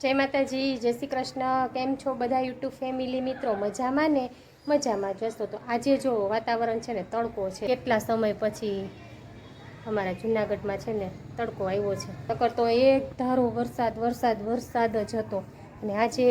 જય માતાજી, જય શ્રી કૃષ્ણ. કેમ છો બધા યુટ્યુબ ફેમિલી મિત્રો? મજામાં ને? મજામાં જ હશો. તો આજે જો વાતાવરણ છે ને તડકો છે. કેટલા સમય પછી અમારા જૂનાગઢમાં છે ને તડકો આવ્યો છે. નકર તો એક ધારો વરસાદ જ હતો. અને આજે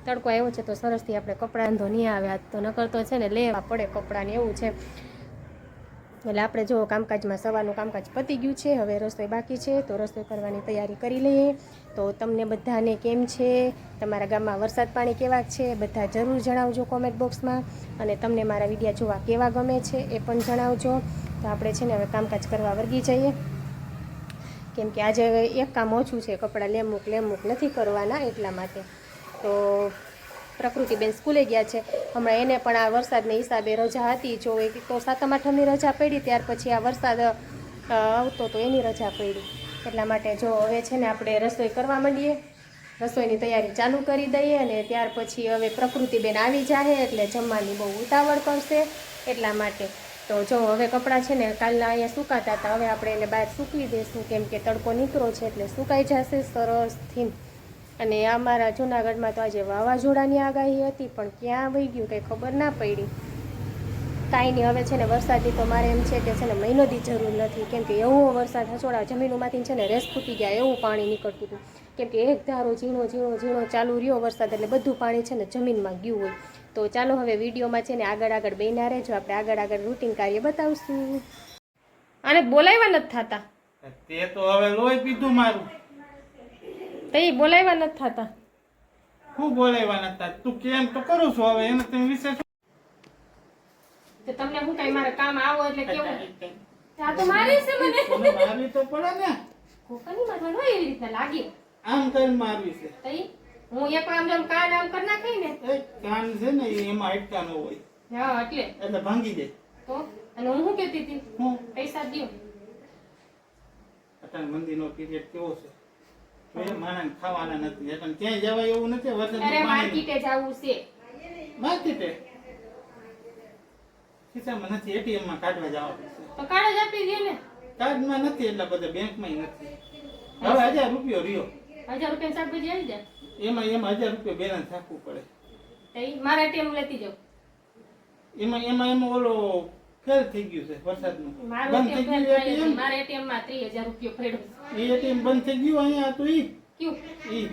તડકો આવ્યો છે તો સરસથી આપણે કપડાં વાંધો નહીં આવ્યા. તો નકર તો છે ને લેવા પડે કપડાને, એવું છે. એટલે આપણે જો કામકાજમાં સવારનું કામકાજ પતી ગયું છે. હવે રસોઈ બાકી છે, તો રસોઈ કરવાની તૈયારી કરી લઈએ. તો તમને બધાને કેમ છે, તમારા ગામમાં વરસાદ પાણી કેવા છે, બધા જરૂર જણાવજો કોમેન્ટ બોક્સમાં. અને તમને મારા વિડીયો જોવા કેવા ગમે છે એ પણ જણાવજો. તો આપણે છે ને હવે કામકાજ કરવા વર્ગી જઈએ, કેમ કે આજે એક કામ ઓછું છે, કપડાં લેમુક નથી કરવાના એટલા માટે. તો પ્રકૃતિબેન સ્કૂલે ગયા છે હમણાં, એને પણ આ વરસાદને હિસાબે રજા હતી. જો એક તો સાતમ આઠમની રજા પડી, ત્યાર પછી આ વરસાદ આવતો તો એની રજા પડી. એટલા માટે જો હવે છે ને આપણે રસોઈ કરવા માંડીએ, રસોઈની તૈયારી ચાલુ કરી દઈએ. અને ત્યાર પછી હવે પ્રકૃતિબેન આવી જાય એટલે જમવાની બહુ ઉતાવળ કરશે એટલા માટે. તો જો હવે કપડાં છે ને કાલના અહીંયા સુકાતા હતા, હવે આપણે એને બહાર સૂકવી દઈશું, કેમ કે તડકો નીકળો છે એટલે સુકાઈ જશે સરસથી. અને અમારા જૂનાગઢમાં તો આજે વાવાઝોડાની આગાહી હતી, પણ ક્યાં વહી ગયું કંઈ ખબર ના પડી. કાંઈ નહીં, હવે છે ને વરસાદની તો મારે એમ છે કે છે ને મહિનોથી જરૂર નથી, કેમ કે એવો વરસાદ હસોડા જમીનોમાંથી છે ને રેસ ફૂટી ગયા એવું પાણી નીકળતું હતું. કેમ કે એક ધારો ઝીણો ચાલુ રહ્યો વરસાદ, એટલે બધું પાણી છે ને જમીનમાં ગયું હોય. તો ચાલો હવે વિડીયોમાં છે ને આગળ બન્યા રહેજો, આપણે આગળ રૂટિન કાર્ય બતાવશું. અને બોલાવ્યા નથી થતા તે તો હવે લોહી પીધું મારું. તો એ બોલાવ્યા નથી થતા. હું બોલાવ્યા નથી? તું કેમ તો કરું છું હવે, એને તમે વિશે તો તમને હું કઈ મારે કામ આવો એટલે કેવું? આ તો મારી છે, મને મારવી તો પડે ને. કોકની માથા નો એવી રીતના લાગે, આમ કરીને મારવી છે. તઈ હું એક આમ જેમ કાન આમ કરી નાખી ને, એ કાન છે ને એમાં અટકા ન હોય. હા એટલે ભાંગી જાય. તો અને હું શું કહેતી હતી, હું પૈસા દયો. અત્યારે મંદિરનો પીરિયડ કેવો છે, માણસ ખાવાના નથી, એટલે ક્યાંય જવાય એવું નથી. અરે માર્કેટે જવું છે. માર્કેટે ખિસ્સામાં નથી, એટીએમ માં કાઢવા જવાનું છે. તો કાર્ડ જ આપી દે ને. કાર્ડમાં નથી, એટલે બધા બેંકમાં નથી. હવે 1000 રૂપિયો રહ્યો. 1000 રૂપિયા શાકભાજી આવી જાય, એમાં 1000 રૂપિયા બેલેન્સ રાખવું પડે. તઈ મારા એટીએમ લેતી જાવ. એમાં ઓલો ફેલ થઈ ગયું છે વરસાદનું. બંધ થઈ ગયું એટીએમ. મારા એટીએમ માં 30000 રૂપિયો પડ્યો. એ એટીએમ બંધ થઈ ગયું અહીંયા તો ઈ ક્યું ઈ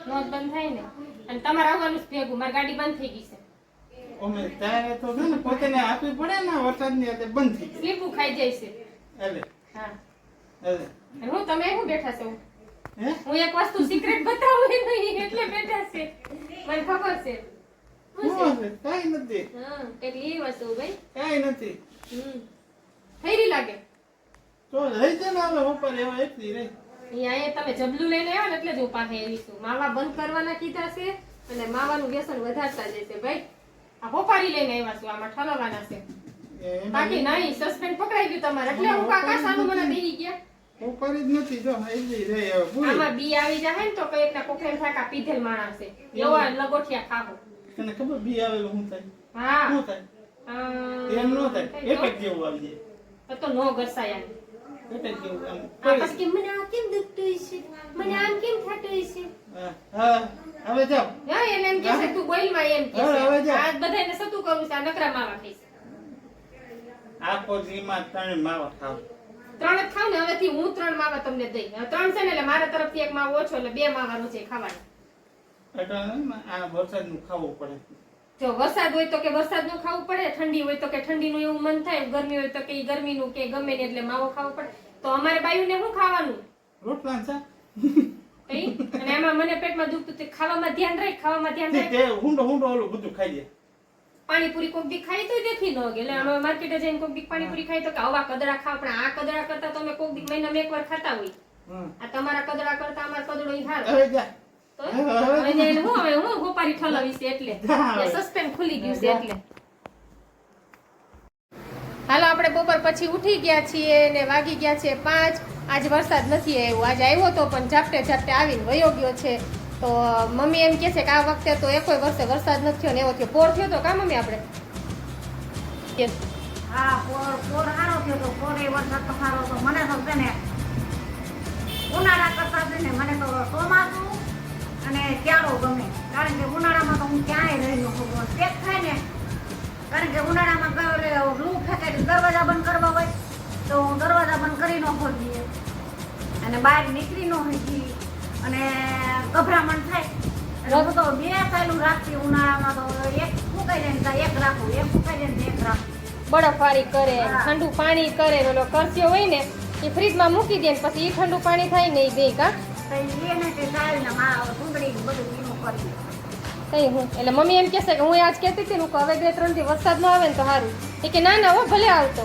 નોટ બંધ થાય ને. અને તમારે આવવાનું જ ભેગું, મારી ગાડી બંધ થઈ ગઈ છે. અમે ત્યારે તો છે ને પોતાને આપવી પડે ને, વરસાદની એટલે બંધ થઈ ગઈ. સ્લીપું ખાઈ જાય છે. એટલે હા એટલે અને હું તમે શું બેઠા છો? હે હું એક વસ્તુ સિક્રેટ બતાવું નહીં એટલે બેઠા છે, મને ખબર છે. શું છે? કાઈ નથી. હા કેટલી એ વસ્તુ ભાઈ કાઈ નથી. થઈરી લાગે તો રહી છે ને હવે ઉપર એવા એકલી રહી. અહીંયા તમે જબલું લઈને આવ્યા ને એટલે જ હું પાસે આવી છું. માવા બંધ કરવાના કીધા છે અને માવાનું વ્યસન વધારતા જશે ભાઈ. આ હોપારી લઈને આવ્યા છું, આમાં ઠલવવાના છે. બાકી નહીં, સસ્પેન્ડ પકડાઈ ગયું તમારે એટલે હું કાકાસાનું મને દઈ ગયા. હોપારી જ નથી, જો એટલી રહી હવે પૂરી. આમાં બી આવી જાય ને તો કઈક ના કોકરેલ થાકા પીધેલ માણસ છે એવા લગોઠિયા ખાવો. તને ખબર બી આવેલું શું થાય? હા શું થાય? એમ નો થાય, એટેક જેવું આવી જાય. તો નો ઘસાયા એટેક જેવું આમ પછી કે મને આ કેમ દુખતું હશે, મને આમ કેમ થતું હશે. હા હવે જાવ. હા એટલે એમ કે છે તું બોલ માં એમ કે છે આ બધાને સતું કરું છે, આ નકરા માવા ખાઈશ. આખો દીમાં 3 માવા ખાવ. 3 જ ખાવ ને, હવેથી હું 3 માવા તમને દઈ. 3 છે ને એટલે મારા તરફથી એક માવો ઓછો, એટલે 2 માવાનું છે ખાવાનું. એટલે આ વરસાદનું ખાવું પડે. જો વરસાદ હોય તો કે વરસાદનું ખાવું પડે, ઠંડી હોય તો કે ઠંડીનું એવું મન થાય, ગરમી હોય તો કે ગરમીનું કે ગમે ને એટલે માવો ખાવો પડે. તો અમારે બાયુને શું ખાવાનું? રોટલા છે. અને એમાં મને પેટમાં દુખતું તે ખાવામાં ધ્યાન રાખ, ખાવામાં ધ્યાન રાખ. તે હુંડો ઓલું બધું ખાઈ જાય. પાણીપુરી કોક દી ખાઈ તો દેખી ન ગઈ. એટલે અમે માર્કેટે જઈને કોક દી પાણીપુરી ખાઈ તો કે આવા કદડા ખાવ, પણ આ કદડા કરતા તમે કોક દી મહિનામાં એકવાર ખાતા હોય. આ તમારા કદડા કરતા અમાર કદડો ઈ હારો. હવે જા. હું હોપારી ઠલવી છે એટલે સસ્પેન્સ ખુલી ગયું છે એટલે. હાલો આપણે બપોર પછી ઉઠી ગયા છીએ ને વાગી ગયા છે 5. આજ વરસાદ નથી આવ્યો, આજે આવ્યો તો પણ ઝાપટે આવીને વયો ગયો છે. તો મમ્મી એમ કહે છે કે આ વખતે તો એકોય વર્ષે વરસાદ નથી થયો ને એવો થયો. પોર થયો તો કા મમ્મી આપણે? હા પોર સારો થયો તો, પોરે વરસાદ તો સારો તો. મને તો છે ને ઉનાળા કરતા છે ને મને તો ચોમાસું ક્યારો ગમે. કારણ કે ઉનાળામાં તો હું ક્યાંય રહી ન શકું. પેટ થાય ને, કારણ કે ઉનાળામાં લૂ ફેંકે દરવાજા બંધ કરવા હોય તો હું દરવાજા બંધ કરી ન શકીએ અને બહાર નીકળી ન શકીએ અને ગભરામણ થાય. એટલે હું તો બે ચાલુ રાખતી ઉનાળામાં. તો એક ફૂંકાઈ જાય ને એક રાખું, એક ફૂંકાઈ જાય ને એક રાખું. બરફવાળી કરે, હા. ઠંડુ પાણી કરે, ઓલો કરસ્યો હોય ને એ ફ્રીજમાં મૂકી દે ને પછી એ ઠંડુ પાણી થાય ને એ દે કા તો એને તે ચાલીને મારા સુંદરી બધું એનું કરી. કઈ હું એટલે મમ્મી એમ કહેશે કે હું આજ કહેતી હતી ને કે હવે 2-3 દી વરસાદ ન આવે ને તો સારું. એ કે ના ના હો ભલે આવતો.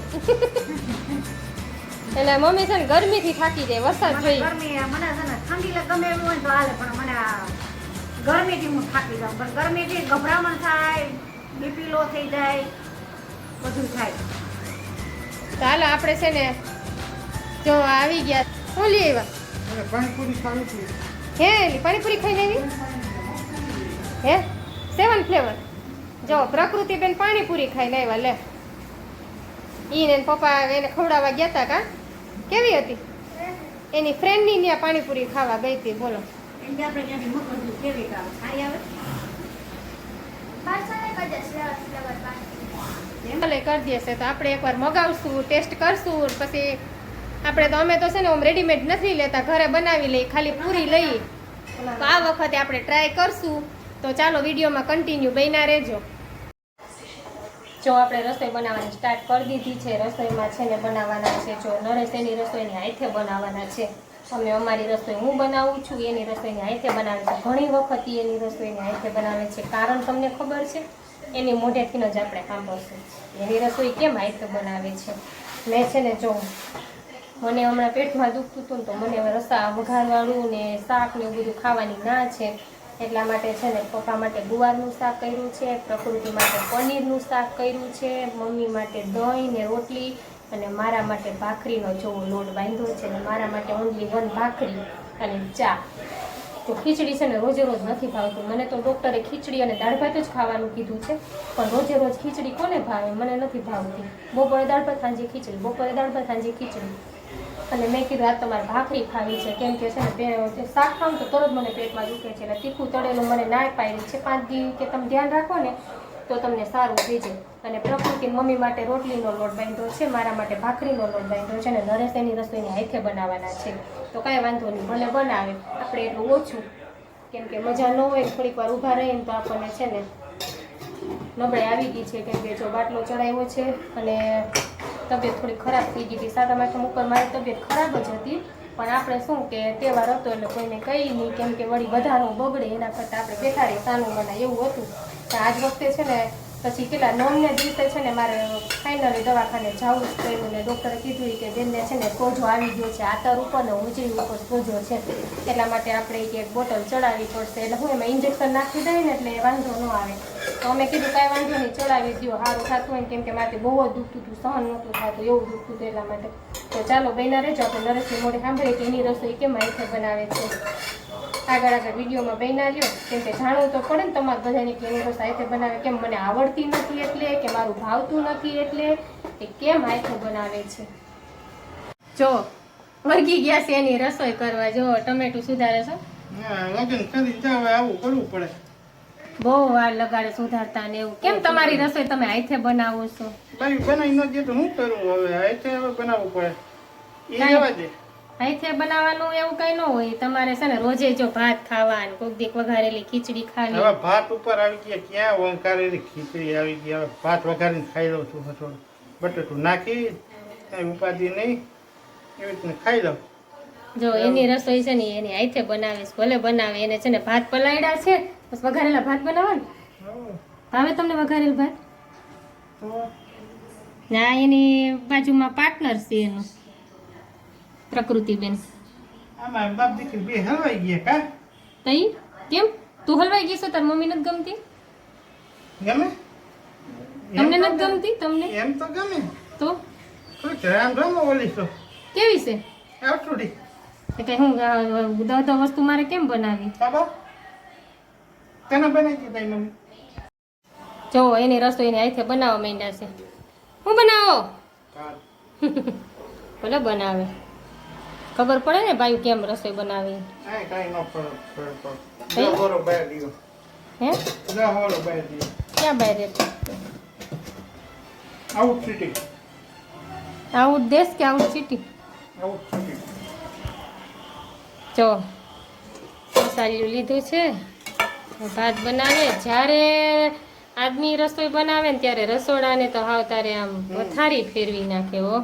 એટલે મમ્મી છે ને ગરમીથી થાકી જાય, વરસાદ મને જોઈએ. ગરમી મને છે ને ઠંડી ગમે એવું હોય તો હાલે, પણ મને આ ગરમીથી હું થાકી જાઉં. પણ ગરમીથી ગભરામણ થાય, બીપી લો થઈ જાય, બધું થાય. તો હાલો આપણે છે ને જો આવી ગયા. શું લઈ આવ્યા? અને પાણીપુરી ખાવી હતી. હે એલી પાણીપુરી ખાઈને આવી? હે 7 ફ્લેવર. જો પ્રકૃતિબેન પાણીપુરી ખાઈને આવ્યા. લે ઈ ને પપ્પા એને ખવડાવવા ગયા હતા કા? કેવી હતી? એની ફ્રેન્ડની ત્યાં પાણીપુરી ખાવા ગઈ હતી. બોલો એમ કે આપણે ત્યાંથી મકરદૂધ કેવી આવે? સારી આવે? ભલે કરી દેશે તો આપણે એકવાર મગાવશું, ટેસ્ટ કરશું. પછી આપણે તો અમે તો છે ને આમ રેડીમેડ નથી લેતા, ઘરે બનાવી લઈએ, ખાલી પૂરી લઈએ. તો આ વખતે આપણે ટ્રાય કરશું. તો ચાલો વિડીયોમાં કન્ટિન્યુ બન્યા રહેજો. જો આપણે રસોઈ બનાવવાની સ્ટાર્ટ કરી દીધી છે. રસોઈમાં છે ને બનાવવાના છે જો નરેશ એની રસોઈની હાથે બનાવવાના છે. અમે અમારી રસોઈ હું બનાવું છું, એની રસોઈની હાથે બનાવે છે. ઘણી વખત ઈ એની રસોઈની હાથે બનાવે છે. કારણ તમને ખબર છે? એની મોઢેથી જ આપણે સાંભળશું એની રસોઈ કેમ હાથે બનાવે છે. મેં છે ને જો મને હમણાં પેટમાં દુખતું હતું ને તો મને હવે રસા વઘારવાળું ને શાક ને એવું બધું ખાવાની ના છે. એટલા માટે છે ને પપ્પા માટે ગુવારનું શાક કર્યું છે, પ્રકૃતિ માટે પનીરનું શાક કર્યું છે, મમ્મી માટે દહીં ને રોટલી અને મારા માટે ભાખરીનો જોવો લોટ બાંધ્યો છે. અને મારા માટે ઓનલી 1 ભાખરી અને ચા. તો ખીચડી છે ને રોજે રોજ નથી ભાવતું. મને તો ડૉક્ટરે ખીચડી અને દાળ ભાત જ ખાવાનું કીધું છે, પણ રોજે રોજ ખીચડી કોને ભાવે? મને નથી ભાવતી. બપોરે દાળ ભાત, સાંજે ખીચડી, બપોરે દાળ ભાત, સાંજે ખીચડી. અને મેં કીધું આ તમારે ભાખરી ખાવી છે, કેમ કે છે ને શાક ખાઉં તો તરત મને પેટમાં દુખે છે. એટલે તીખું તળેલું મને ના પાડી છે. 5 દી કે તમે ધ્યાન રાખો ને તો તમને સારું થઈ જાય. અને પ્રકૃતિ મમ્મી માટે રોટલીનો લોટ બાંધ્યો છે, મારા માટે ભાખરીનો લોટ બાંધ્યો છે. અને નરેશ એની રસોઈની હાથે બનાવવાના છે. તો કાંઈ વાંધો નહીં, ભલે બનાવે. આપણે એટલું ઓછું, કેમ કે મજા ન હોય થોડીક વાર ઊભા રહીએ ને તો આપણને છે ને નબળાઈ આવી ગઈ છે. કેમ કે જો બાટલો ચડાવ્યો છે અને તબિયત થોડી ખરાબ થઈ ગઈ હતી. 7 આઠમ ઉપર મારી તબિયત ખરાબ જ હતી, પણ આપણે શું કે તહેવાર હતો એટલે કોઈને કંઈ નહીં, કેમ કે વળી બધાનું બગડે એના કરતાં આપણે બેઠા રહીએ સાનું મનાય એવું હતું. તો આજ વખતે છે ને પછી કેટલા 9ને દિવસે છે ને મારે ફાઇનલી દવાખાને જવું જ પડ્યું. ને ડૉક્ટરે કીધું કે બેનને છે ને સોજો આવી ગયો છે, આતર ઉપર ને ઊંચી ઉપર સોજો છે, એટલા માટે આપણે એક બોટલ ચડાવવી પડશે. એટલે હું એમાં ઇન્જેક્શન નાખી દઈએ ને એટલે વાંધો ન આવે. તો અમે કીધું કાંઈ વાંધો નહીં, ચડાવી દો, સારું થતું હોય ને, કેમ કે મારે બહુ જ દુખતું હતું, સહન નહોતું થતું, એવું દુખતું હતું. એટલા માટે તો ચાલો બન્યા રહેજો. આપણે નરેશની મોઢે સાંભળીએ કે એની રસોઈ કેમ હાથે બનાવે છે. આગળ વિડીયોમાં બન્યા રહ્યો, કેમ કે જાણવું તો પડે ને તમારે બધાને કે એની રસોઈ હાથે બનાવે કેમ. મને આવડતી નથી એટલે કે મારું ભાવતું નથી એટલે કે કેમ હાથે બનાવે છે. જો વળગી ગયા છે એની રસોઈ કરવા. જો ટમેટું સુધારે છો. લગ્ન કરી જાવ આવું કરવું પડે. બહુ વાર લગાડે સુધારતા ને એવું. કેમ તમારી રસોઈ તમે હાથે બનાવો છો? ભાઈ બનાવી ન દે તો હું કરું હવે? હાથે હવે બનાવવું પડે. એ રહેવા દે. હાથે બનાવવાનું એવું કઈ ન હોય. તમારે છે ને રોજે જો ભાત ખાવા ને કોક દીક વઘારેલી ખીચડી ખાવી. હવે ભાત ઉપર આવી ગયા, ક્યાં વઘારેલી ખીચડી આવી ગઈ. હવે ભાત વઘારીને ખાઈ લઉં છું. થોડું બટેટું નાખી, કઈ ઉપાધિ નહીં, એવી રીતને ખાઈ લઉં. જો એની રસોઈ છે ને એની હાથે બનાવે છે. ભલે બનાવે, એને છે ને ભાત પલાળ્યા છે, બસ વઘારેલા ભાત બનાવવા ને. ભાવે તમને વઘારેલ ભાત? ના, એની બાજુમાં પાર્ટનર છે એનું પ્રકૃતિબેન. આમાં બાપ દીકરી બે હલવાઈ ગયા કા? તઈ કેમ તું હલવાઈ ગઈ છો? તાર મમ્મી નથી ગમતી? ગમે? તમને નથી ગમતી? તમને એમ તો ગમે. તો રામ રામ ઓલી છો કેવી છે? આવટુડી કે કઈ હું દહ વસ્તુ મારે કેમ બનાવી? બાબા તને બનાવી દીધા મમ્મી. જો એની રસોઈ હાથે બનાવવા માંડ્યા છે. હું બનાવો? ભલે બનાવે. ખબર પડે ને ભાઈ કેમ રસોઈ બનાવી આ કાંઈ ન પડે હે? દહોરો બહાર દીધો હે દહોરો બહાર દીધો ક્યાં બહાર રહેતો આઉટ સિટી આઉટ દેશ કે આઉટ સિટી આઉટ સિટી જો મસાલું લીધું છે ભાત બનાવે જ્યારે આદમી રસોઈ બનાવે ને ત્યારે રસોડાને તો હાવ તારે આમ પથારી ફેરવી નાખે હો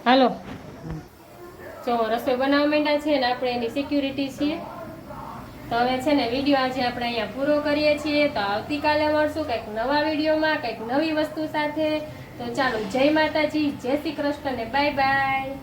હાલો જો રસોઈ બનાવવા માંડ્યા છે ને આપણે એની સિક્યુરિટી છીએ તો હવે છે ને વિડીયો આજે આપણે અહીંયા પૂરો કરીએ છીએ તો આવતીકાલે મળશું કંઈક નવા વિડીયોમાં કંઈક નવી વસ્તુ સાથે તો ચાલો જય માતાજી જય શ્રી કૃષ્ણ ને બાય બાય